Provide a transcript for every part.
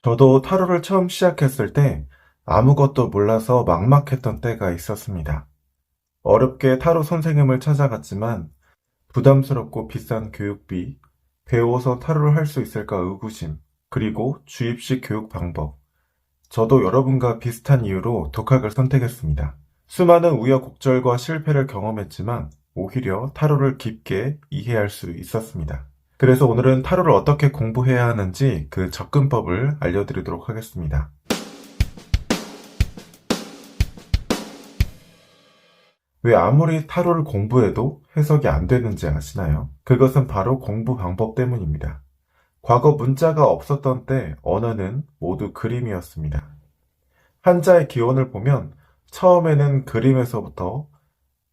저도 타로를 처음 시작했을 때 아무것도 몰라서 막막했던 때가 있었습니다. 어렵게 타로 선생님을 찾아갔지만 부담스럽고 비싼 교육비, 배워서 타로를 할 수 있을까 의구심, 그리고 주입식 교육 방법. 저도 여러분과 비슷한 이유로 독학을 선택했습니다. 수많은 우여곡절과 실패를 경험했지만 오히려 타로를 깊게 이해할 수 있었습니다. 그래서 오늘은 타로를 어떻게 공부해야 하는지 그 접근법을 알려드리도록 하겠습니다. 왜 아무리 타로를 공부해도 해석이 안 되는지 아시나요? 그것은 바로 공부 방법 때문입니다. 과거 문자가 없었던 때 언어는 모두 그림이었습니다. 한자의 기원을 보면 처음에는 그림에서부터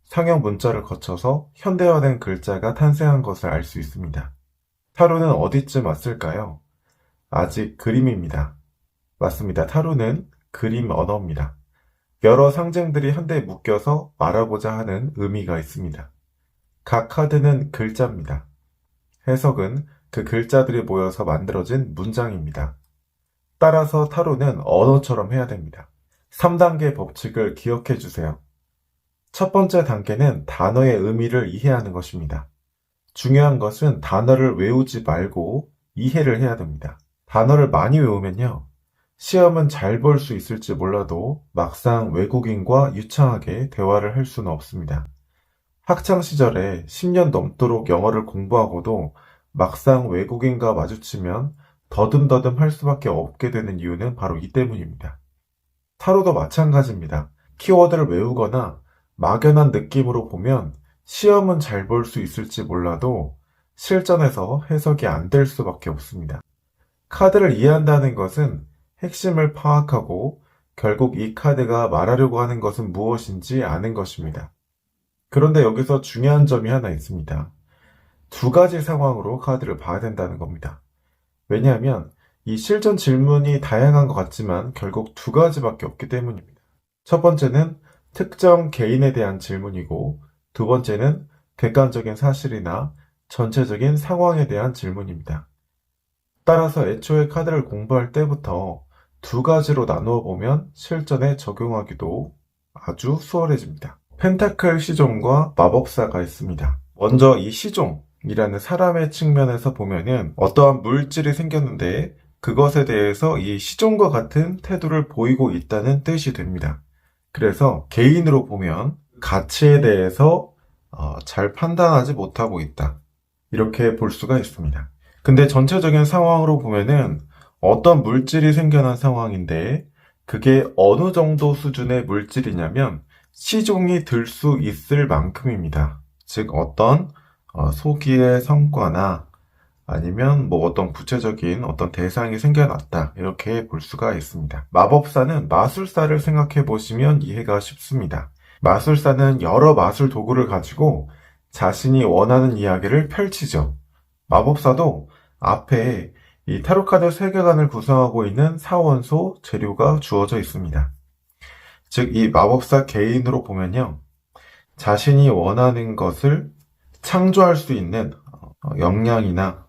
상형 문자를 거쳐서 현대화된 글자가 탄생한 것을 알 수 있습니다. 타로는 어디쯤 왔을까요? 아직 그림입니다. 맞습니다. 타로는 그림 언어입니다. 여러 상징들이 한데 묶여서 말하고자 하는 의미가 있습니다. 각 카드는 글자입니다. 해석은 그 글자들이 모여서 만들어진 문장입니다. 따라서 타로는 언어처럼 해야 됩니다. 3단계 법칙을 기억해 주세요. 첫 번째 단계는 단어의 의미를 이해하는 것입니다. 중요한 것은 단어를 외우지 말고 이해를 해야 됩니다. 단어를 많이 외우면요, 시험은 잘 볼 수 있을지 몰라도 막상 외국인과 유창하게 대화를 할 수는 없습니다. 학창시절에 10년 넘도록 영어를 공부하고도 막상 외국인과 마주치면 더듬더듬 할 수밖에 없게 되는 이유는 바로 이 때문입니다. 타로도 마찬가지입니다. 키워드를 외우거나 막연한 느낌으로 보면 시험은 잘 볼 수 있을지 몰라도 실전에서 해석이 안 될 수밖에 없습니다. 카드를 이해한다는 것은 핵심을 파악하고 결국 이 카드가 말하려고 하는 것은 무엇인지 아는 것입니다. 그런데 여기서 중요한 점이 하나 있습니다. 두 가지 상황으로 카드를 봐야 된다는 겁니다. 왜냐하면 이 실전 질문이 다양한 것 같지만 결국 두 가지밖에 없기 때문입니다. 첫 번째는 특정 개인에 대한 질문이고, 두 번째는 객관적인 사실이나 전체적인 상황에 대한 질문입니다. 따라서 애초에 카드를 공부할 때부터 두 가지로 나누어 보면 실전에 적용하기도 아주 수월해집니다. 펜타클 시종과 마법사가 있습니다. 먼저 이 시종이라는 사람의 측면에서 보면은 어떠한 물질이 생겼는데 그것에 대해서 이 시종과 같은 태도를 보이고 있다는 뜻이 됩니다. 그래서 개인으로 보면 가치에 대해서 잘 판단하지 못하고 있다, 이렇게 볼 수가 있습니다. 근데 전체적인 상황으로 보면은 어떤 물질이 생겨난 상황인데 그게 어느 정도 수준의 물질이냐면 시종이 들 수 있을 만큼입니다. 즉 어떤 소기의 성과나 아니면 어떤 구체적인 어떤 대상이 생겨났다, 이렇게 볼 수가 있습니다. 마법사는 마술사를 생각해 보시면 이해가 쉽습니다. 마술사는 여러 마술 도구를 가지고 자신이 원하는 이야기를 펼치죠. 마법사도 앞에 이 타로카드 세계관을 구성하고 있는 사원소 재료가 주어져 있습니다. 즉 이 마법사 개인으로 보면요, 자신이 원하는 것을 창조할 수 있는 역량이나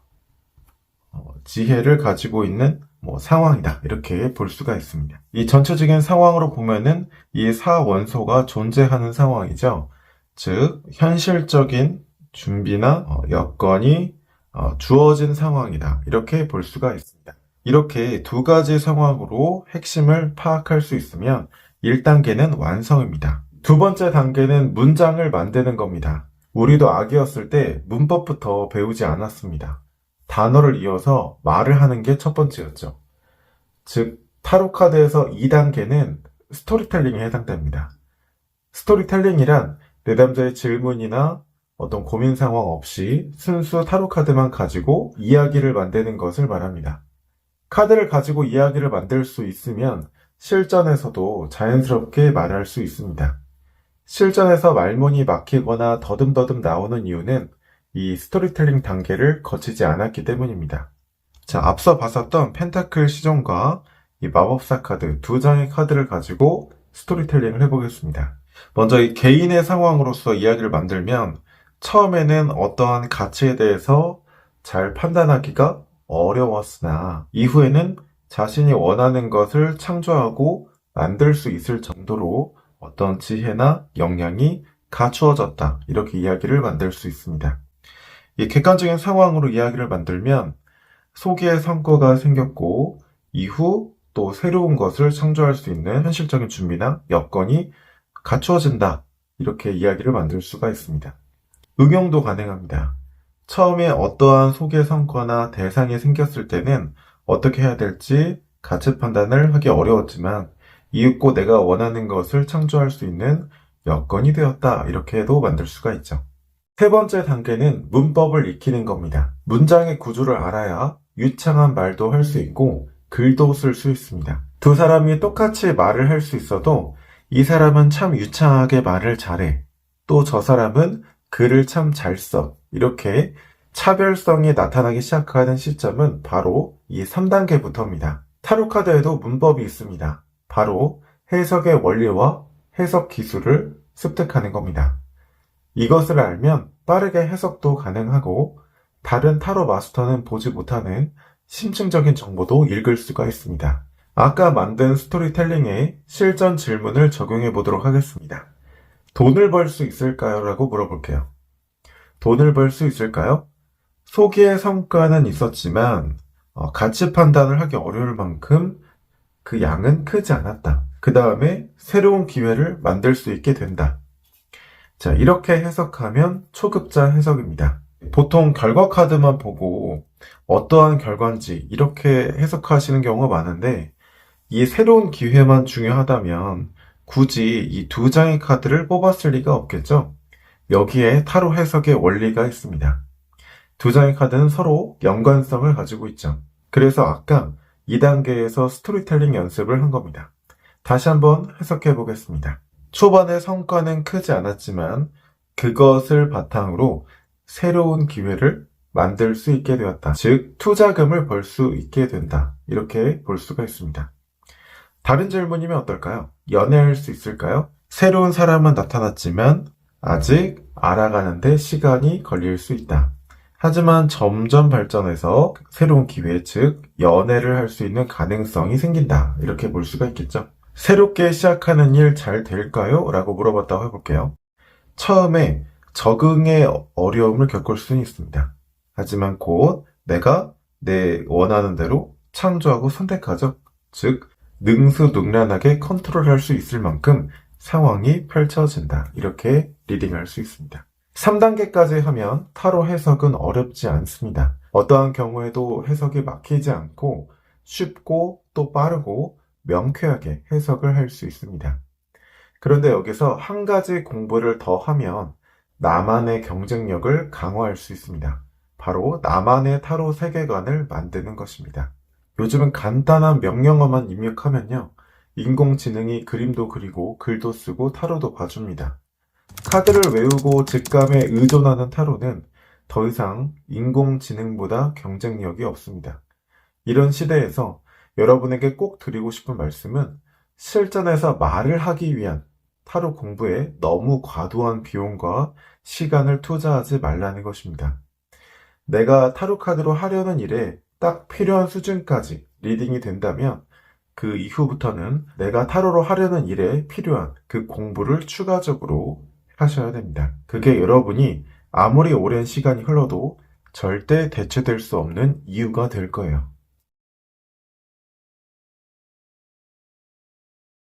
지혜를 가지고 있는 상황이다, 이렇게 볼 수가 있습니다. 이 전체적인 상황으로 보면은 이 사원소가 존재하는 상황이죠. 즉 현실적인 준비나 여건이 주어진 상황이다, 이렇게 볼 수가 있습니다. 이렇게 두 가지 상황으로 핵심을 파악할 수 있으면 1단계는 완성입니다. 두 번째 단계는 문장을 만드는 겁니다. 우리도 아기였을 때 문법부터 배우지 않았습니다. 단어를 이어서 말을 하는 게 첫 번째였죠. 즉 타로카드에서 2단계는 스토리텔링에 해당됩니다. 스토리텔링이란 내담자의 질문이나 어떤 고민 상황 없이 순수 타로카드만 가지고 이야기를 만드는 것을 말합니다. 카드를 가지고 이야기를 만들 수 있으면 실전에서도 자연스럽게 말할 수 있습니다. 실전에서 말문이 막히거나 더듬더듬 나오는 이유는 이 스토리텔링 단계를 거치지 않았기 때문입니다. 자, 앞서 봤었던 펜타클 시종과 이 마법사 카드 두 장의 카드를 가지고 스토리텔링을 해보겠습니다. 먼저 이 개인의 상황으로서 이야기를 만들면 처음에는 어떠한 가치에 대해서 잘 판단하기가 어려웠으나 이후에는 자신이 원하는 것을 창조하고 만들 수 있을 정도로 어떤 지혜나 역량이 갖추어졌다. 이렇게 이야기를 만들 수 있습니다. 이 객관적인 상황으로 이야기를 만들면 소기의 성과가 생겼고 이후 또 새로운 것을 창조할 수 있는 현실적인 준비나 여건이 갖추어진다. 이렇게 이야기를 만들 수가 있습니다. 응용도 가능합니다. 처음에 어떠한 소기의 성과나 대상이 생겼을 때는 어떻게 해야 될지 가치 판단을 하기 어려웠지만 이윽고 내가 원하는 것을 창조할 수 있는 여건이 되었다. 이렇게도 만들 수가 있죠. 세 번째 단계는 문법을 익히는 겁니다. 문장의 구조를 알아야 유창한 말도 할 수 있고 글도 쓸 수 있습니다. 두 사람이 똑같이 말을 할 수 있어도 이 사람은 참 유창하게 말을 잘해. 또 저 사람은 글을 참 잘 써. 이렇게 차별성이 나타나기 시작하는 시점은 바로 이 3단계부터입니다. 타로 카드에도 문법이 있습니다. 바로 해석의 원리와 해석 기술을 습득하는 겁니다. 이것을 알면 빠르게 해석도 가능하고 다른 타로 마스터는 보지 못하는 심층적인 정보도 읽을 수가 있습니다. 아까 만든 스토리텔링에 실전 질문을 적용해 보도록 하겠습니다. 돈을 벌 수 있을까요? 라고 물어볼게요. 돈을 벌 수 있을까요? 소기의 성과는 있었지만 가치 판단을 하기 어려울 만큼 그 양은 크지 않았다. 그 다음에 새로운 기회를 만들 수 있게 된다. 자, 이렇게 해석하면 초급자 해석입니다. 보통 결과 카드만 보고 어떠한 결과인지 이렇게 해석하시는 경우가 많은데 이 새로운 기회만 중요하다면 굳이 이 두 장의 카드를 뽑았을 리가 없겠죠? 여기에 타로 해석의 원리가 있습니다. 두 장의 카드는 서로 연관성을 가지고 있죠. 그래서 아까 2단계에서 스토리텔링 연습을 한 겁니다. 다시 한번 해석해 보겠습니다. 초반에 성과는 크지 않았지만 그것을 바탕으로 새로운 기회를 만들 수 있게 되었다. 즉, 투자금을 벌 수 있게 된다. 이렇게 볼 수가 있습니다. 다른 질문이면 어떨까요? 연애할 수 있을까요? 새로운 사람은 나타났지만 아직 알아가는데 시간이 걸릴 수 있다. 하지만 점점 발전해서 새로운 기회, 즉 연애를 할 수 있는 가능성이 생긴다. 이렇게 볼 수가 있겠죠. 새롭게 시작하는 일 잘 될까요? 라고 물어봤다고 해볼게요. 처음에 적응의 어려움을 겪을 수는 있습니다. 하지만 곧 내가 내 원하는 대로 창조하고 선택하죠. 즉 능수능란하게 컨트롤할 수 있을 만큼 상황이 펼쳐진다. 이렇게 리딩할 수 있습니다. 3단계까지 하면 타로 해석은 어렵지 않습니다. 어떠한 경우에도 해석이 막히지 않고 쉽고 또 빠르고 명쾌하게 해석을 할 수 있습니다. 그런데 여기서 한 가지 공부를 더 하면 나만의 경쟁력을 강화할 수 있습니다. 바로 나만의 타로 세계관을 만드는 것입니다. 요즘은 간단한 명령어만 입력하면요, 인공지능이 그림도 그리고 글도 쓰고 타로도 봐줍니다. 카드를 외우고 직감에 의존하는 타로는 더 이상 인공지능보다 경쟁력이 없습니다. 이런 시대에서 여러분에게 꼭 드리고 싶은 말씀은 실전에서 말을 하기 위한 타로 공부에 너무 과도한 비용과 시간을 투자하지 말라는 것입니다. 내가 타로 카드로 하려는 일에 딱 필요한 수준까지 리딩이 된다면 그 이후부터는 내가 타로로 하려는 일에 필요한 그 공부를 추가적으로 하셔야 됩니다. 그게 여러분이 아무리 오랜 시간이 흘러도 절대 대체될 수 없는 이유가 될 거예요.